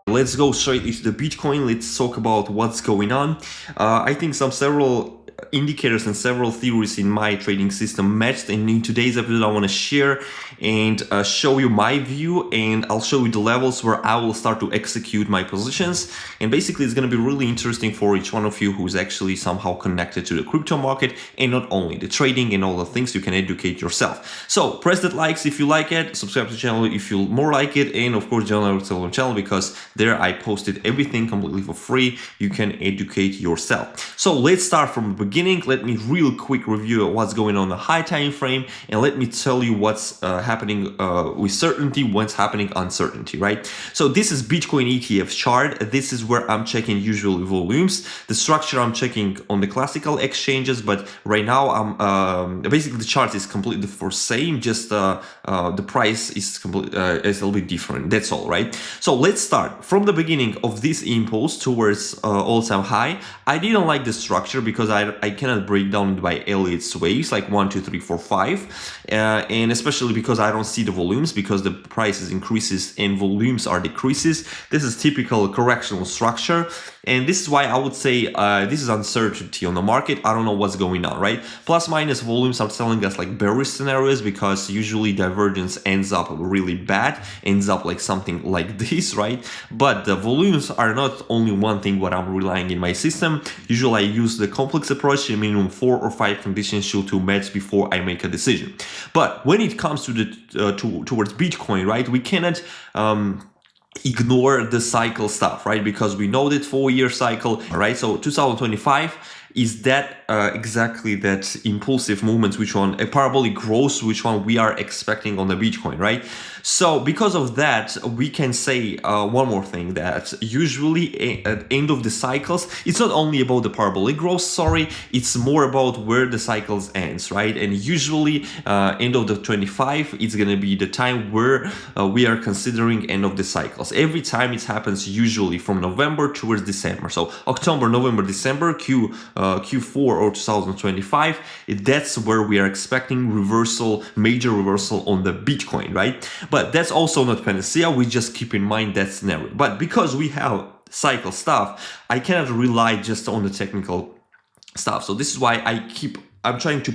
Let's go straight into the Bitcoin. Let's talk about what's going on. I think several indicators and several theories in my trading system matched, and in today's episode I want to share and show you my view, and I'll show you the levels where I will start to execute my positions. And basically it's going to be really interesting for each one of you who's actually somehow connected to the crypto market, and not only the trading and all the things. You can educate yourself. So press that likes if you like it, subscribe to the channel if you more like it, and of course join our Telegram channel, because there I posted everything completely for free. You can educate yourself. So let's start from the beginning. Let me real quick review what's going on the high time frame, and let me tell you what's happening with certainty, what's happening uncertainty, right? So this is Bitcoin ETF chart. This is where I'm checking usually volumes. The structure I'm checking on the classical exchanges, but right now I'm basically the chart is completely for same, just the price is is a little bit different. That's all, right? So let's start from the beginning of this impulse towards all-time high. I didn't like the structure because I cannot break down it by Elliott's waves like 1, 2, 3, 4, 5, and especially because I don't see the volumes, because the prices increases and volumes are decreases. This is typical correctional structure, and this is why I would say this is uncertainty on the market. I don't know what's going on, right? Plus minus volumes are telling us like bearish scenarios, because usually divergence ends up really bad, ends up like something like this, right? But the volumes are not only one thing what I'm relying in my system. Usually I use the complex approach, minimum 4 or 5 conditions should to match before I make a decision. But when it comes to the towards Bitcoin, right, we cannot ignore the cycle stuff, right? Because we know that 4-year cycle, right? So 2025 is that exactly that impulsive movement, which one a parabolic growth, which one we are expecting on the Bitcoin, right? So because of that, we can say one more thing, that usually at the end of the cycles, it's not only about the parabolic growth, sorry, it's more about where the cycles ends, right? And usually end of the 25, it's going to be the time where we are considering end of the cycles. Every time it happens usually from November towards December. So October, November, December, Q4 or 2025, that's where we are expecting reversal, major reversal on the Bitcoin, right? But that's also not panacea. We just keep in mind that scenario. But because we have cycle stuff, I cannot rely just on the technical stuff. So this is why I'm trying to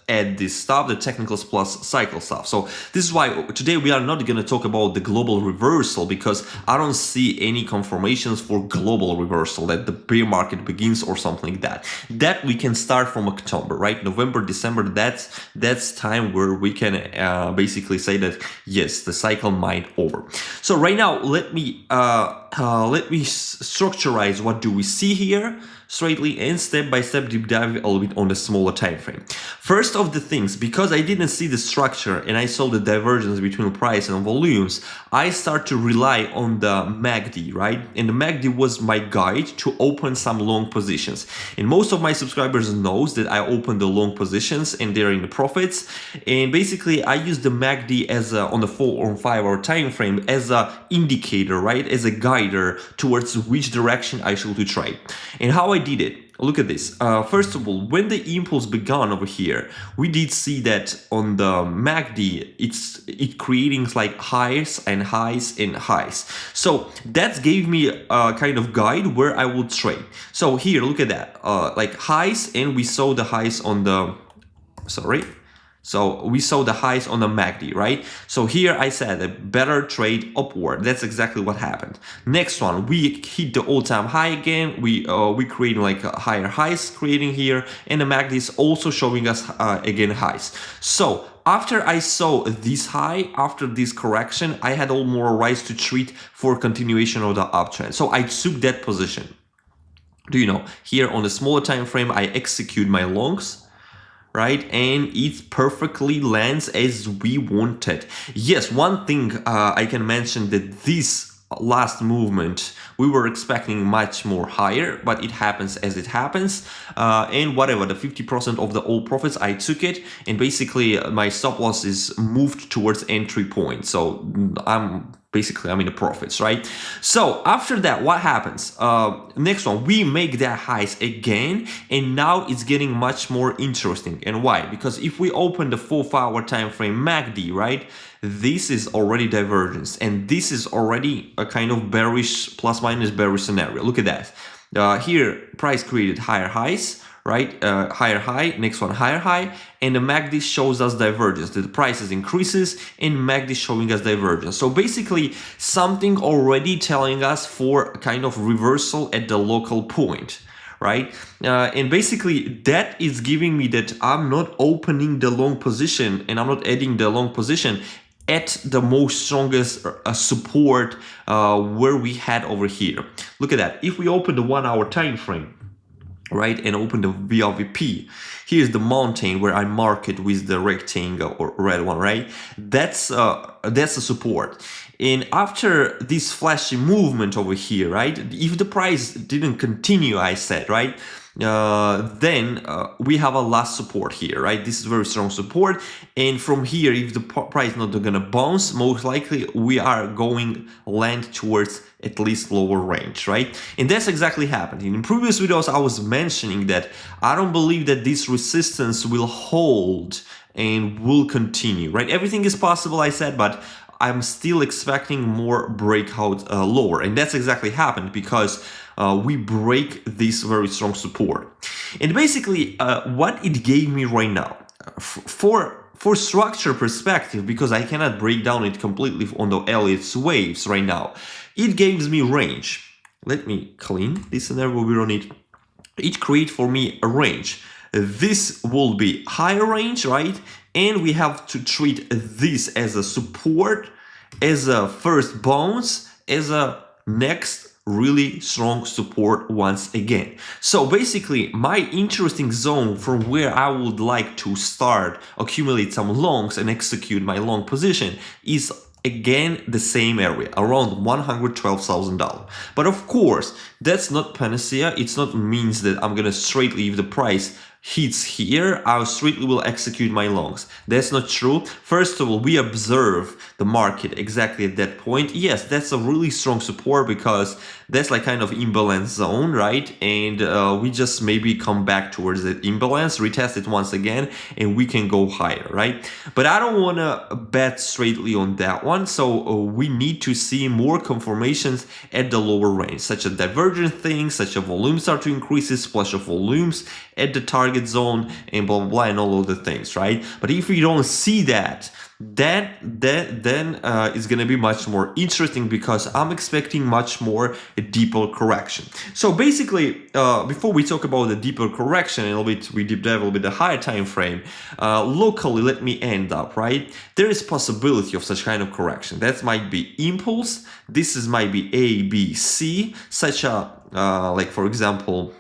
add this stuff, the technicals plus cycle stuff. So this is why today we are not going to talk about the global reversal, because I don't see any confirmations for global reversal that the bear market begins or something like that. That we can start from October, right? November, December, that's time where we can basically say that yes, the cycle might over. So right now, let me structurize what do we see here straightly, and step by step deep dive a little bit on the smaller time frame. First of the things, because I didn't see the structure and I saw the divergence between price and volumes, I start to rely on the MACD, right? And the MACD was my guide to open some long positions. And most of my subscribers knows that I open the long positions and they're in the profits. And basically I use the MACD as on the 4 or 5 hour time frame as a indicator, right? As a guider towards which direction I should trade. And how I did it. Look at this. First of all, when the impulse began over here, we did see that on the MACD, it creating like highs and highs and highs. So that gave me a kind of guide where I would trade. So here, look at that, like highs, and we saw the highs on the, So we saw the highs on the MACD, right? So here I said a better trade upward. That's exactly what happened. Next one, we hit the all-time high again. We creating like higher highs creating here, and the MACD is also showing us again highs. So after I saw this high, after this correction, I had all more rights to treat for continuation of the uptrend. So I took that position. Do you know, here on the smaller time frame, I execute my longs, right? And it perfectly lands as we wanted. Yes, one thing I can mention, that this last movement we were expecting much more higher, but it happens as it happens, and whatever, the 50% of the all profits, I took it, and basically my stop loss is moved towards entry point. So I'm basically, I mean, the profits, right? So after that, what happens? Next one, we make that highs again, and now it's getting much more interesting. And why? Because if we open the 4-hour time frame MACD, right, this is already divergence, and this is already a kind of bearish, plus minus bearish scenario. Look at that. Here, price created higher highs, right? Higher high, next one higher high, and the MACD shows us divergence. The prices increases and MACD showing us divergence. So basically something already telling us for kind of reversal at the local point, right? And basically that is giving me that I'm not opening the long position and I'm not adding the long position at the most strongest support where we had over here. Look at that. If we open the 1-hour time frame, right, and open the VRVP, here's the mountain where I mark it with the rectangle or red one, right? That's a support. And after this flashy movement over here, right, if the price didn't continue, I said, right, then we have a last support here, right? This is very strong support, and from here, if the price is not gonna bounce, most likely we are going land towards at least lower range, right? And that's exactly happened. In previous videos, I was mentioning that I don't believe that this resistance will hold and will continue, right? Everything is possible, I said, but I'm still expecting more breakout lower, and that's exactly happened because we break this very strong support. And basically what it gave me right now for structure perspective, because I cannot break down it completely on the Elliott's waves right now, it gives me range. Let me clean this scenario, we don't need it. Create for me a range. This will be higher range, right? And we have to treat this as a support, as a first bounce, as a next really strong support once again. So basically my interesting zone from where I would like to start, accumulate some longs and execute my long position is again the same area, around $112,000. But of course, that's not panacea. It's not means that I'm gonna straightly, if the price hits here, I straightly will execute my longs. That's not true. First of all, we observe the market exactly at that point. Yes, that's a really strong support because that's like kind of imbalance zone, right? And we just maybe come back towards that imbalance, retest it once again, and we can go higher, right? But I don't want to bet straightly on that one. So we need to see more confirmations at the lower range, such as divergent things, such as volumes start to increase, splash of volumes at the target zone, and blah blah blah, and all of the things, right? But if we don't see that, then it's gonna be much more interesting because I'm expecting much more a deeper correction. So basically, before we talk about the deeper correction, a little bit, we deep dive a little bit the higher time frame. Locally, let me end up, right? There is possibility of such kind of correction. That might be impulse. This is might be A, B, C. Such a like for example,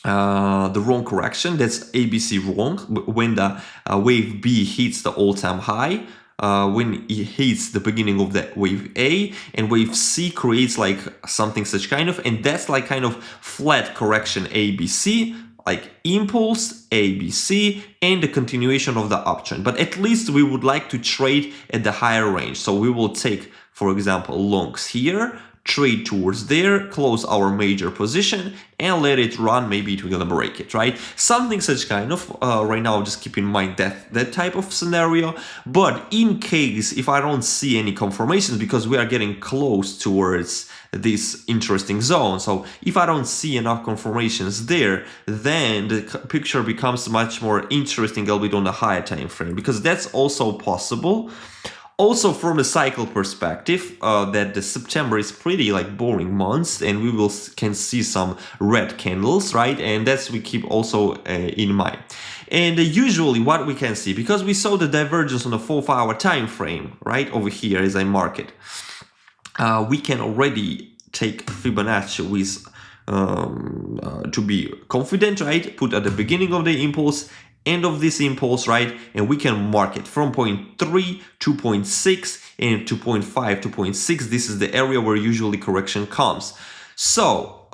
the wrong correction, that's ABC wrong, when the wave B hits the all-time high, when it hits the beginning of that wave A, and wave C creates like something such kind of, and that's like kind of flat correction ABC, like impulse ABC, and the continuation of the uptrend. But at least we would like to trade at the higher range. So we will take, for example, longs here, trade towards there, close our major position, and let it run. Maybe we're gonna break it, right? Something such kind of, right now, just keep in mind that type of scenario. But in case, if I don't see any confirmations, because we are getting close towards this interesting zone, so if I don't see enough confirmations there, then the picture becomes much more interesting, albeit on the higher time frame, because that's also possible. Also, from a cycle perspective, that the September is pretty like boring months, and we can see some red candles, right? And that's we keep also in mind. And usually what we can see, because we saw the divergence on the 4-hour time frame, right over here as I mark it, we can already take Fibonacci with to be confident, right? Put at the beginning of the impulse, end of this impulse, right? And we can mark it from 0.3 to 0.6 and 2.5, 2.6. This is the area where usually correction comes. So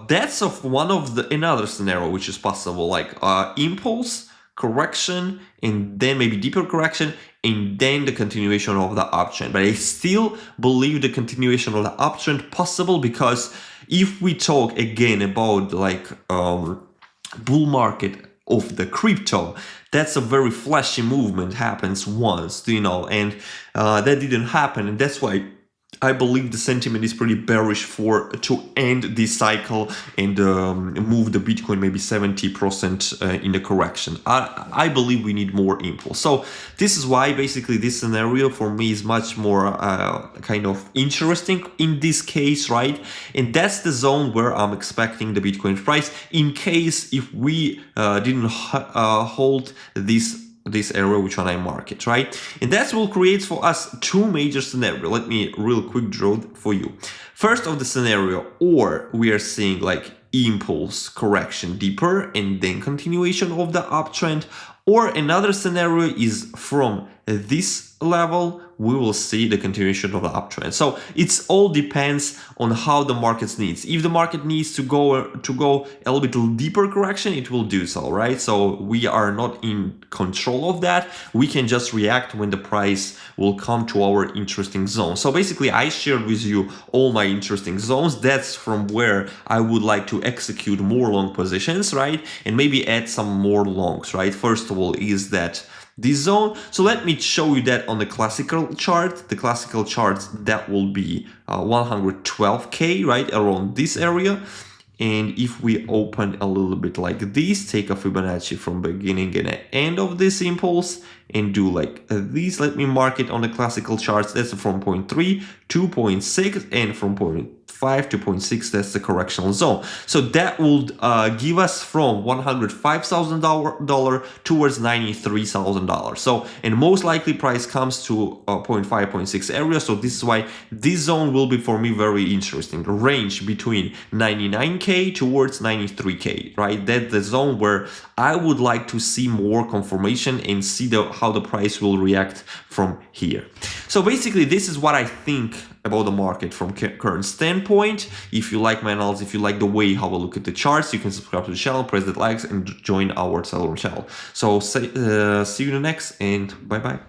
that's one of the another scenario which is possible, like impulse correction, and then maybe deeper correction, and then the continuation of the uptrend. But I still believe the continuation of the uptrend possible, because if we talk again about like bull market of the crypto, that's a very flashy movement, happens once, and that didn't happen, and that's why I believe the sentiment is pretty bearish to end this cycle and move the Bitcoin maybe 70% in the correction. I believe we need more impulse. So this is why basically this scenario for me is much more kind of interesting in this case, right? And that's the zone where I'm expecting the Bitcoin price in case if we didn't hold this area which one I market, right? And that will create for us two major scenarios. Let me real quick draw for you. First of the scenario, or we are seeing like impulse correction deeper and then continuation of the uptrend, or another scenario is from this level we will see the continuation of the uptrend. So it's all depends on how the market needs. If the market needs to go a little bit deeper correction, it will do so, right? So we are not in control of that. We can just react when the price will come to our interesting zone. So basically I shared with you all my interesting zones. That's from where I would like to execute more long positions, right? And maybe add some more longs, right? First of all is that this zone. So let me show you that on the classical chart. The classical charts, that will be 112K, right, around this area. And if we open a little bit like this, take a Fibonacci from beginning and end of this impulse and do like this, let me mark it on the classical charts. That's from 0.3 to 0.6 and from 0.5 to 0.6, that's the correctional zone. So that would give us from $105,000 towards $93,000. So, and most likely price comes to 0.5, 0.6 area. So this is why this zone will be for me very interesting. The range between 99K towards 93K, right? That's the zone where I would like to see more confirmation and see how the price will react from here. So basically this is what I think about the market from current standpoint. If you like my analysis, if you like the way how I look at the charts, you can subscribe to the channel, press that likes, and join our Telegram channel. So see you in the next, and bye bye.